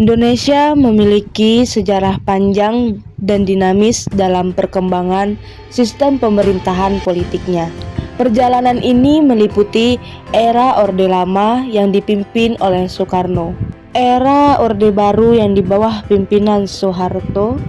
Indonesia memiliki sejarah panjang dan dinamis dalam perkembangan sistem pemerintahan politiknya. Perjalanan ini meliputi era Orde Lama yang dipimpin oleh Soekarno, era Orde Baru yang di bawah pimpinan Soeharto,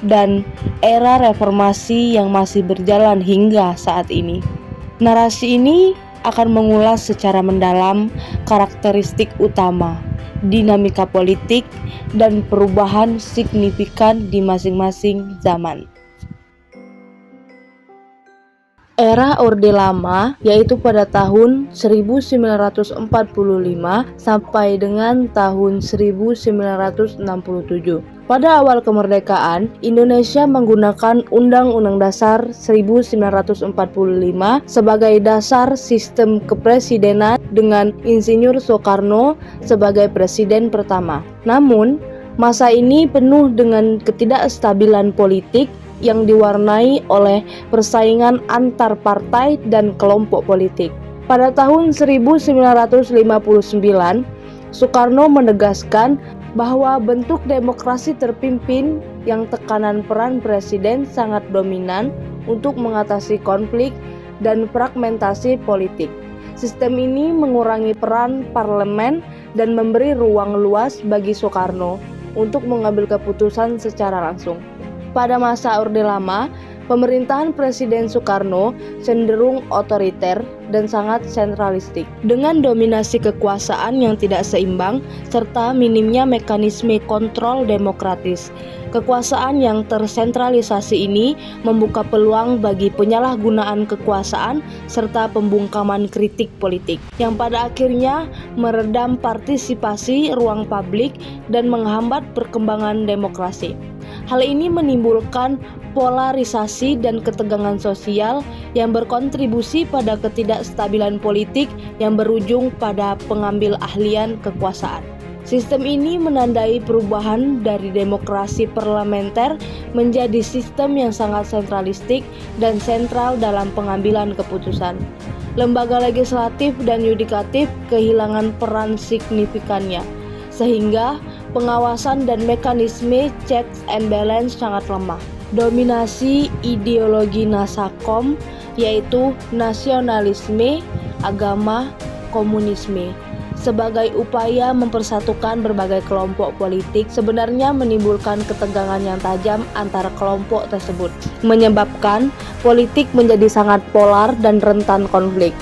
dan era reformasi yang masih berjalan hingga saat ini. Narasi ini akan mengulas secara mendalam karakteristik utama, dinamika politik, dan perubahan signifikan di masing-masing zaman. Era Orde Lama, yaitu pada tahun 1945 sampai dengan tahun 1967. Pada awal kemerdekaan, Indonesia menggunakan Undang-Undang Dasar 1945 sebagai dasar sistem kepresidenan dengan Insinyur Soekarno sebagai presiden pertama. Namun, masa ini penuh dengan ketidakstabilan politik yang diwarnai oleh persaingan antar partai dan kelompok politik. Pada tahun 1959, Soekarno menegaskan bahwa bentuk demokrasi terpimpin yang tekanan peran presiden sangat dominan untuk mengatasi konflik dan fragmentasi politik. Sistem ini mengurangi peran parlemen dan memberi ruang luas bagi Soekarno untuk mengambil keputusan secara langsung. Pada masa Orde Lama, pemerintahan Presiden Soekarno cenderung otoriter dan sangat sentralistik, dengan dominasi kekuasaan yang tidak seimbang serta minimnya mekanisme kontrol demokratis. Kekuasaan yang tersentralisasi ini membuka peluang bagi penyalahgunaan kekuasaan serta pembungkaman kritik politik, yang pada akhirnya meredam partisipasi ruang publik dan menghambat perkembangan demokrasi. Hal ini menimbulkan polarisasi dan ketegangan sosial yang berkontribusi pada ketidakstabilan politik yang berujung pada pengambil ahlian kekuasaan. Sistem ini menandai perubahan dari demokrasi parlementer menjadi sistem yang sangat sentralistik dan sentral dalam pengambilan keputusan. Lembaga legislatif dan yudikatif kehilangan peran signifikannya, sehingga pengawasan dan mekanisme checks and balance sangat lemah. Dominasi ideologi Nasakom, yaitu nasionalisme, agama, komunisme, sebagai upaya mempersatukan berbagai kelompok politik sebenarnya menimbulkan ketegangan yang tajam antara kelompok tersebut, menyebabkan politik menjadi sangat polar dan rentan konflik.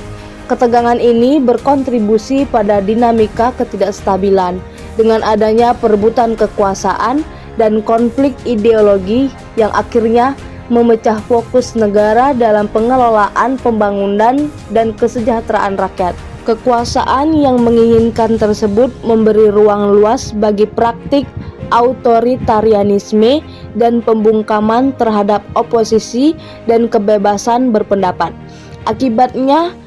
Ketegangan ini berkontribusi pada dinamika ketidakstabilan dengan adanya perebutan kekuasaan dan konflik ideologi yang akhirnya memecah fokus negara dalam pengelolaan pembangunan dan kesejahteraan rakyat. Kekuasaan yang menginginkan tersebut memberi ruang luas bagi praktik autoritarianisme dan pembungkaman terhadap oposisi dan kebebasan berpendapat. Akibatnya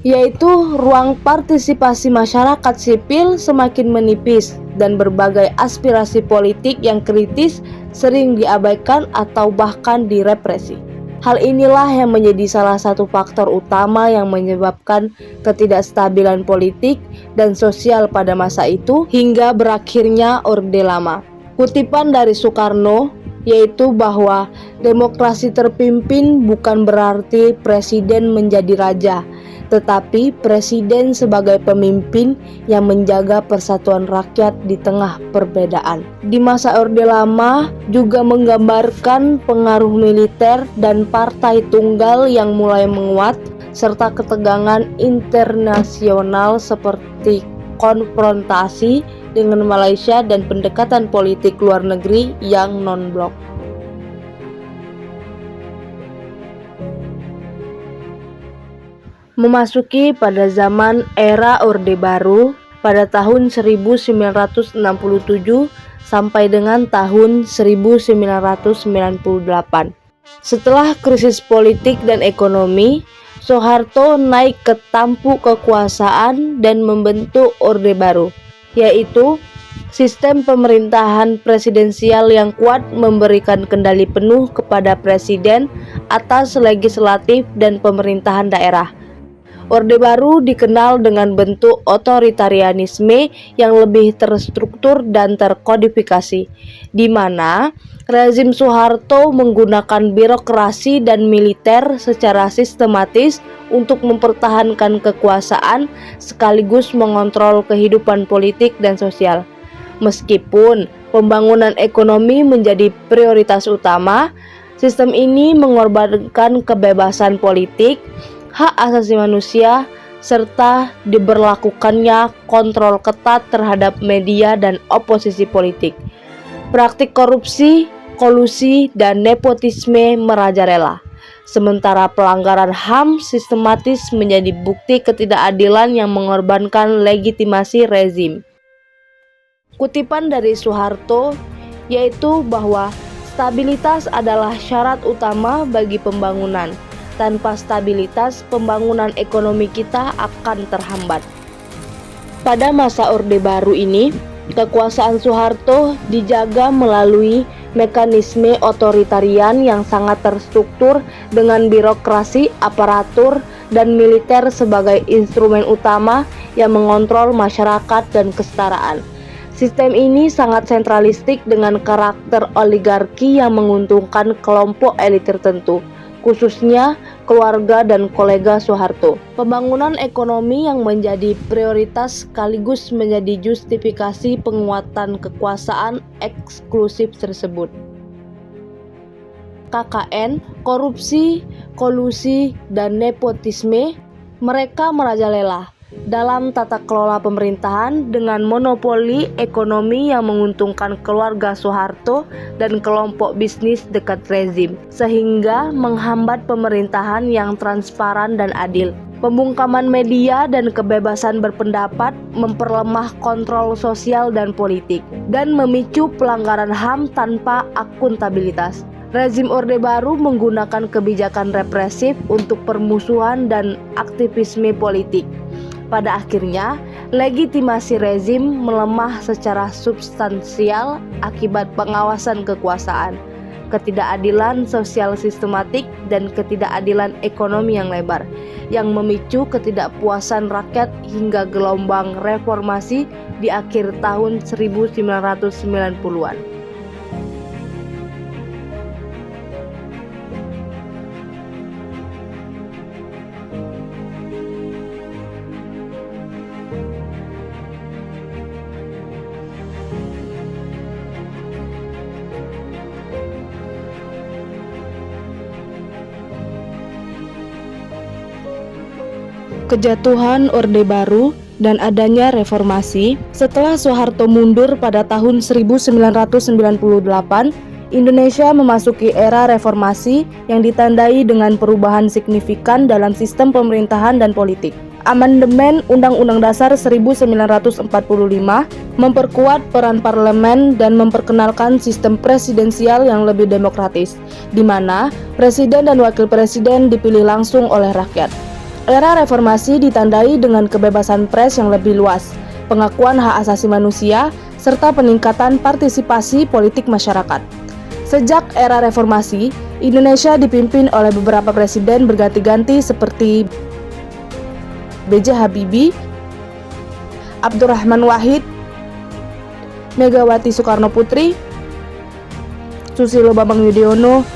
yaitu ruang partisipasi masyarakat sipil semakin menipis dan berbagai aspirasi politik yang kritis sering diabaikan atau bahkan direpresi. Hal inilah yang menjadi salah satu faktor utama yang menyebabkan ketidakstabilan politik dan sosial pada masa itu hingga berakhirnya Orde Lama. Kutipan dari Soekarno yaitu bahwa demokrasi terpimpin bukan berarti presiden menjadi raja, tetapi presiden sebagai pemimpin yang menjaga persatuan rakyat di tengah perbedaan. Di masa Orde Lama juga menggambarkan pengaruh militer dan partai tunggal yang mulai menguat, serta ketegangan internasional seperti konfrontasi dengan Malaysia dan pendekatan politik luar negeri yang non-blok. Memasuki pada zaman era Orde Baru pada tahun 1967 sampai dengan tahun 1998. Setelah krisis politik dan ekonomi, Soeharto naik ke tampuk kekuasaan dan membentuk Orde Baru, yaitu sistem pemerintahan presidensial yang kuat memberikan kendali penuh kepada presiden atas legislatif dan pemerintahan daerah. Orde Baru dikenal dengan bentuk otoritarianisme yang lebih terstruktur dan terkodifikasi, di mana rezim Soeharto menggunakan birokrasi dan militer secara sistematis untuk mempertahankan kekuasaan sekaligus mengontrol kehidupan politik dan sosial. Meskipun pembangunan ekonomi menjadi prioritas utama, sistem ini mengorbankan kebebasan politik, hak asasi manusia, serta diberlakukannya kontrol ketat terhadap media dan oposisi politik. Praktik korupsi, kolusi, dan nepotisme merajalela, sementara pelanggaran HAM sistematis menjadi bukti ketidakadilan yang mengorbankan legitimasi rezim. Kutipan dari Soeharto yaitu bahwa stabilitas adalah syarat utama bagi pembangunan. Tanpa stabilitas, pembangunan ekonomi kita akan terhambat. Pada masa Orde Baru ini, kekuasaan Soeharto dijaga melalui mekanisme otoritarian yang sangat terstruktur dengan birokrasi, aparatur, dan militer sebagai instrumen utama yang mengontrol masyarakat dan kesetaraan. Sistem ini sangat sentralistik dengan karakter oligarki yang menguntungkan kelompok elit tertentu, khususnya keluarga dan kolega Soeharto. Pembangunan ekonomi yang menjadi prioritas sekaligus menjadi justifikasi penguatan kekuasaan eksklusif tersebut. KKN, korupsi, kolusi, dan nepotisme, mereka merajalela dalam tata kelola pemerintahan dengan monopoli ekonomi yang menguntungkan keluarga Soeharto dan kelompok bisnis dekat rezim, sehingga menghambat pemerintahan yang transparan dan adil. Pembungkaman media dan kebebasan berpendapat memperlemah kontrol sosial dan politik, dan memicu pelanggaran HAM tanpa akuntabilitas. Rezim Orde Baru menggunakan kebijakan represif untuk permusuhan dan aktivisme politik. Pada akhirnya, legitimasi rezim melemah secara substansial akibat pengawasan kekuasaan, ketidakadilan sosial sistematik, dan ketidakadilan ekonomi yang lebar, yang memicu ketidakpuasan rakyat hingga gelombang reformasi di akhir tahun 1990-an. Kejatuhan Orde Baru dan adanya reformasi. Setelah Soeharto mundur pada tahun 1998, Indonesia memasuki era reformasi yang ditandai dengan perubahan signifikan dalam sistem pemerintahan dan politik. Amandemen Undang-Undang Dasar 1945 memperkuat peran parlemen dan memperkenalkan sistem presidensial yang lebih demokratis, di mana presiden dan wakil presiden dipilih langsung oleh rakyat. Era reformasi ditandai dengan kebebasan pers yang lebih luas, pengakuan hak asasi manusia, serta peningkatan partisipasi politik masyarakat. Sejak era reformasi, Indonesia dipimpin oleh beberapa presiden berganti-ganti seperti B.J. Habibie, Abdurrahman Wahid, Megawati Soekarno Putri, Susilo Bambang Yudhoyono,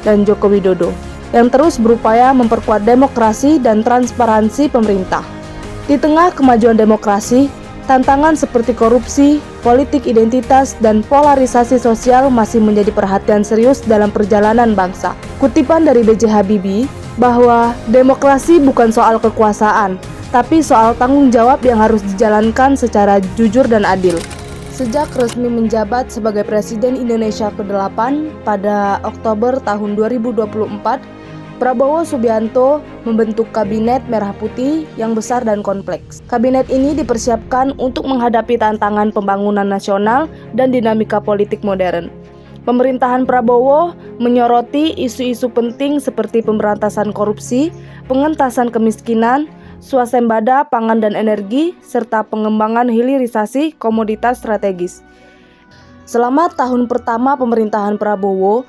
dan Joko Widodo, yang terus berupaya memperkuat demokrasi dan transparansi pemerintah. Di tengah kemajuan demokrasi, tantangan seperti korupsi, politik identitas, dan polarisasi sosial masih menjadi perhatian serius dalam perjalanan bangsa. Kutipan dari B.J. Habibie bahwa demokrasi bukan soal kekuasaan, tapi soal tanggung jawab yang harus dijalankan secara jujur dan adil. Sejak resmi menjabat sebagai Presiden Indonesia ke-8 pada Oktober tahun 2024, Prabowo Subianto membentuk Kabinet Merah Putih yang besar dan kompleks. Kabinet ini dipersiapkan untuk menghadapi tantangan pembangunan nasional dan dinamika politik modern. Pemerintahan Prabowo menyoroti isu-isu penting seperti pemberantasan korupsi, pengentasan kemiskinan, swasembada pangan dan energi, serta pengembangan hilirisasi komoditas strategis. Selama tahun pertama pemerintahan Prabowo,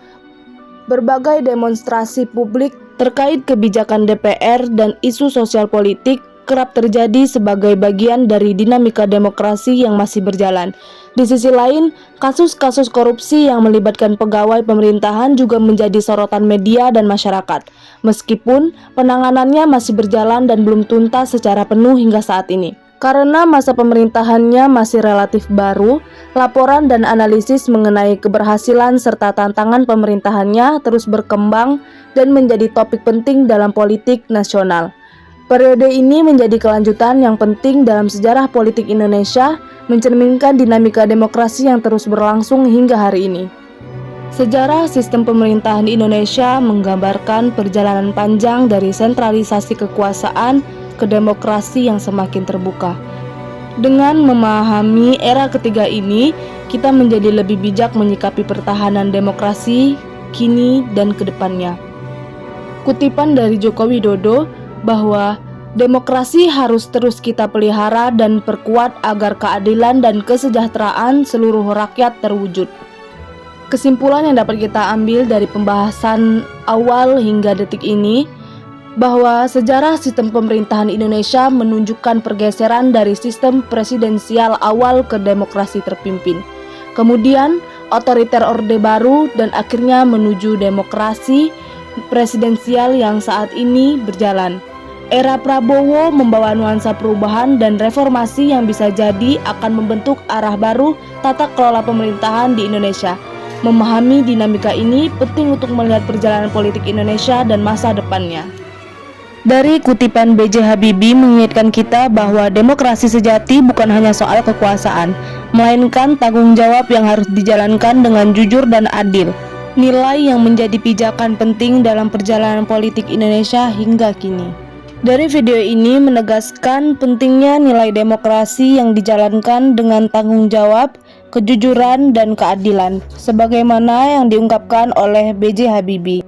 berbagai demonstrasi publik terkait kebijakan DPR dan isu sosial politik kerap terjadi sebagai bagian dari dinamika demokrasi yang masih berjalan. Di sisi lain, kasus-kasus korupsi yang melibatkan pegawai pemerintahan juga menjadi sorotan media dan masyarakat, meskipun penanganannya masih berjalan dan belum tuntas secara penuh hingga saat ini. Karena masa pemerintahannya masih relatif baru, laporan dan analisis mengenai keberhasilan serta tantangan pemerintahannya terus berkembang dan menjadi topik penting dalam politik nasional. Periode ini menjadi kelanjutan yang penting dalam sejarah politik Indonesia, mencerminkan dinamika demokrasi yang terus berlangsung hingga hari ini. Sejarah sistem pemerintahan Indonesia menggambarkan perjalanan panjang dari sentralisasi kekuasaan ke demokrasi yang semakin terbuka. Dengan memahami era ketiga ini, kita menjadi lebih bijak menyikapi pertahanan demokrasi kini dan ke depannya. Kutipan dari Joko Widodo bahwa demokrasi harus terus kita pelihara dan perkuat agar keadilan dan kesejahteraan seluruh rakyat terwujud. Kesimpulan yang dapat kita ambil dari pembahasan awal hingga detik ini bahwa sejarah sistem pemerintahan Indonesia menunjukkan pergeseran dari sistem presidensial awal ke demokrasi terpimpin. Kemudian otoriter Orde Baru dan akhirnya menuju demokrasi presidensial yang saat ini berjalan. Era Prabowo membawa nuansa perubahan dan reformasi yang bisa jadi akan membentuk arah baru tata kelola pemerintahan di Indonesia. Memahami dinamika ini penting untuk melihat perjalanan politik Indonesia dan masa depannya. Dari kutipan B.J. Habibie mengingatkan kita bahwa demokrasi sejati bukan hanya soal kekuasaan, melainkan tanggung jawab yang harus dijalankan dengan jujur dan adil. Nilai yang menjadi pijakan penting dalam perjalanan politik Indonesia hingga kini. Dari video ini menegaskan pentingnya nilai demokrasi yang dijalankan dengan tanggung jawab, kejujuran, dan keadilan, sebagaimana yang diungkapkan oleh B.J. Habibie.